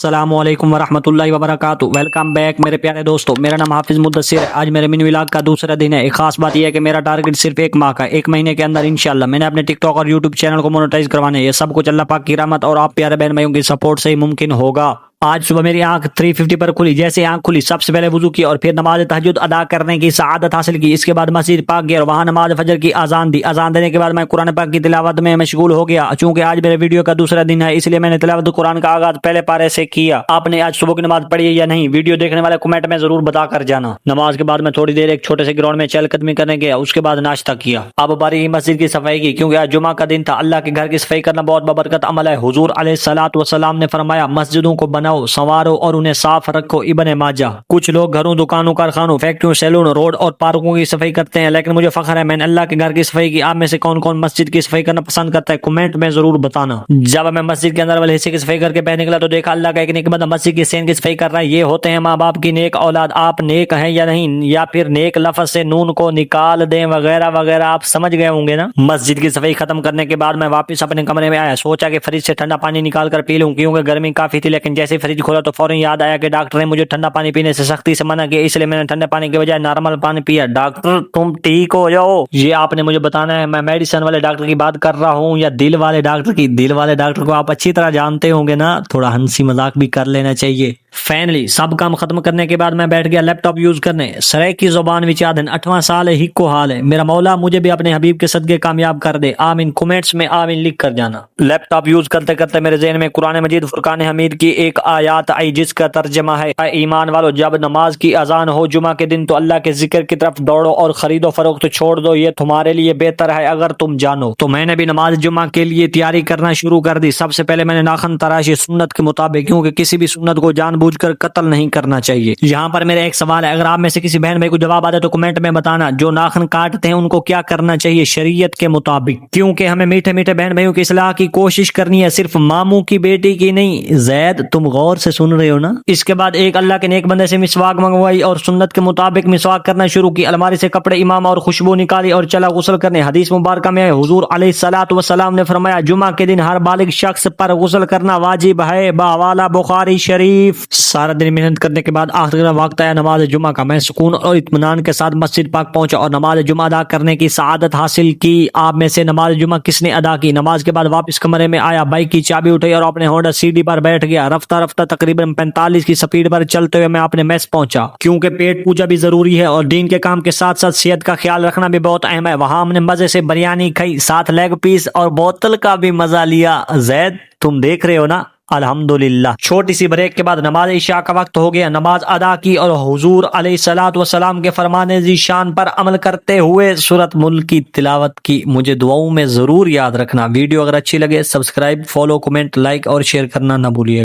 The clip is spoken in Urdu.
السلام علیکم ورحمۃ اللہ وبرکاتہ۔ ویلکم بیک میرے پیارے دوستو، میرا نام حافظ مدثر ہے۔ آج میرے منی ولاگ کا دوسرا دن ہے۔ ایک خاص بات یہ ہے کہ میرا ٹارگٹ صرف 1 ماہ کا ہے۔ 1 مہینے کے اندر انشاءاللہ میں نے اپنے ٹک ٹاک اور یوٹیوب چینل کو مونیٹائز کروانے ہیں۔ یہ سب کچھ اللہ پاک کی رحمت اور آپ پیارے بہن بھائیوں کی سپورٹ سے ہی ممکن ہوگا۔ آج صبح میری آنکھ 3:50 پر کھلی۔ جیسے آنکھ کھلی سب سے پہلے وضو کیا اور پھر نماز تہجد ادا کرنے کی سعادت حاصل کی۔ اس کے بعد مسجد پاک گیا اور وہاں نماز فجر کی اذان دی۔ اذان دینے کے بعد میں قرآن پاک کی تلاوت میں مشغول ہو گیا۔ چونکہ آج میرے ویڈیو کا دوسرا دن ہے اس لیے میں نے تلاوت قرآن کا آغاز پہلے پارے سے کیا۔ آپ نے آج صبح کی نماز پڑھی ہے یا نہیں؟ ویڈیو دیکھنے والے کمنٹ میں ضرور بتا کر جانا۔ نماز کے بعد میں تھوڑی دیر ایک چھوٹے سے گراؤنڈ میں چہل قدمی کرنے گیا۔ اس کے بعد ناشتہ کیا۔ اب باری مسجد کی صفائی کی کیونکہ آج جمعہ کا دن تھا۔ اللہ کے گھر کی صفائی کرنا بہت بابرکت عمل ہے۔ حضور علیہ الصلوۃ والسلام نے فرمایا مسجدوں کو بناؤ، سنوارو اور انہیں صاف رکھو۔ ابن ماجہ۔ کچھ لوگ گھروں، دکانوں، کارخانوں، فیکٹریوں، سیلون، روڈ اور پارکوں کی صفائی کرتے ہیں، لیکن مجھے فخر ہے میں نے اللہ کے گھر کی صفائی کی۔ آپ میں سے کون کون مسجد کی صفائی کرنا پسند کرتا ہے کمنٹ میں ضرور بتانا۔ جب میں مسجد کے اندر والے حصے کی صفائی کر کے باہر نکلا تو دیکھا اللہ کا ایک نیک بندہ مسجد کی سین کی صفائی کر رہا ہے۔ یہ ہوتے ہیں ماں باپ کی نیک اولاد۔ آپ نیک ہیں یا نہیں، یا پھر نیک لفظ سے نون کو نکال دیں وغیرہ وغیرہ، آپ سمجھ گئے ہوں گے نا۔ مسجد کی صفائی ختم کرنے کے بعد میں واپس اپنے کمرے میں آیا۔ سوچا کہ فریج سے ٹھنڈا پانی نکال کر پی لوں کیونکہ گرمی کافی تھی، لیکن جیسے فریج کھولا تو فوراً یاد آیا کہ ڈاکٹر نے مجھے ٹھنڈا پانی پینے سے سختی سے منع کیا، اس لیے میں نے ٹھنڈے پانی کے بجائے نارمل پانی پیا۔ ڈاکٹر تم ٹھیک ہو جاؤ، یہ آپ نے مجھے بتانا ہے۔ میں میڈیسن والے ڈاکٹر کی بات کر رہا ہوں یا دل والے ڈاکٹر کی؟ دل والے ڈاکٹر کو آپ اچھی طرح جانتے ہوں گے نا، تھوڑا ہنسی مذاق بھی کر لینا چاہیے۔ فائنلی سب کام ختم کرنے کے بعد میں بیٹھ گیا لیپ ٹاپ یوز کرنے۔ سرے کی زبان وچادن 8واں سال ہے ہکو حال ہے۔ میرا مولا مجھے بھی اپنے حبیب کے صدقے کامیاب کر دے، آمین۔ کمنٹس میں آمین لکھ کر جانا۔ لیپ ٹاپ یوز کرتے کرتے میرے ذہن میں قرآن مجید فرقان حمید کی ایک آیات آئی جس کا ترجمہ ہے، اے ایمان والو جب نماز کی اذان ہو جمعہ کے دن تو اللہ کے ذکر کی طرف دوڑو اور خرید و فروخت چھوڑ دو، یہ تمہارے لیے بہتر ہے اگر تم جانو۔ تو میں نے بھی نماز جمعہ کے لیے تیاری کرنا شروع کر دی۔ سب سے پہلے میں نے ناخن تراشی سنت کے مطابق، کیونکہ کسی بھی سنت کو جان بوجھ کر قتل نہیں کرنا چاہیے۔ یہاں پر میرا ایک سوال ہے، اگر آپ میں سے کسی بہن بھائی کو جواب آدے تو کمنٹ میں بتانا، جو ناخن کاٹتے ہیں ان کو کیا کرنا چاہیے شریعت کے مطابق؟ کیونکہ ہمیں میٹھے میٹھے بہن بھائیوں کی اصلاح کی کوشش کرنی ہے، صرف ماموں کی بیٹی کی نہیں۔ زید تم غور سے سن رہے ہو نا؟ اس کے بعد ایک اللہ کے نیک بندے سے مسواک منگوائی اور سنت کے مطابق مسواک کرنا شروع کی۔ الماری سے کپڑے امام اور خوشبو نکالی اور چلا غسل کرنے۔ حدیث مبارکہ میں حضور علیہ الصلوۃ والسلام نے فرمایا جمعہ کے دن ہر بالغ شخص پر غسل کرنا واجب ہے، بحوالہ بخاری شریف۔ سارا دن محنت کرنے کے بعد آخر کا وقت آیا نماز جمعہ کا۔ میں سکون اور اطمینان کے ساتھ مسجد پاک پہنچا اور نماز جمعہ ادا کرنے کی سعادت حاصل کی۔ آپ میں سے نماز جمعہ کس نے ادا کی؟ نماز کے بعد واپس کمرے میں آیا، بائک کی چابی اٹھائی اور اپنے ہونڈا CD پر بیٹھ گیا۔ رفتہ رفتہ تقریباً 45 کی سپیڈ پر چلتے ہوئے میں اپنے میس پہنچا، کیونکہ پیٹ پوجا بھی ضروری ہے اور دین کے کام کے ساتھ ساتھ صحت کا خیال رکھنا بھی بہت اہم ہے۔ وہاں ہم نے مزے سے بریانی کھائی، ساتھ لیگ پیس اور بوتل کا بھی مزہ لیا۔ زید تم دیکھ رہے ہو نا؟ الحمدللہ۔ چھوٹی سی بریک کے بعد نماز عشاء کا وقت ہو گیا۔ نماز ادا کی اور حضور علیہ الصلوۃ والسلام کے فرمان ذیشان پر عمل کرتے ہوئے سورۃ ملک کی تلاوت کی۔ مجھے دعاؤں میں ضرور یاد رکھنا۔ ویڈیو اگر اچھی لگے سبسکرائب، فالو، کمنٹ، لائک اور شیئر کرنا نہ بھولیے۔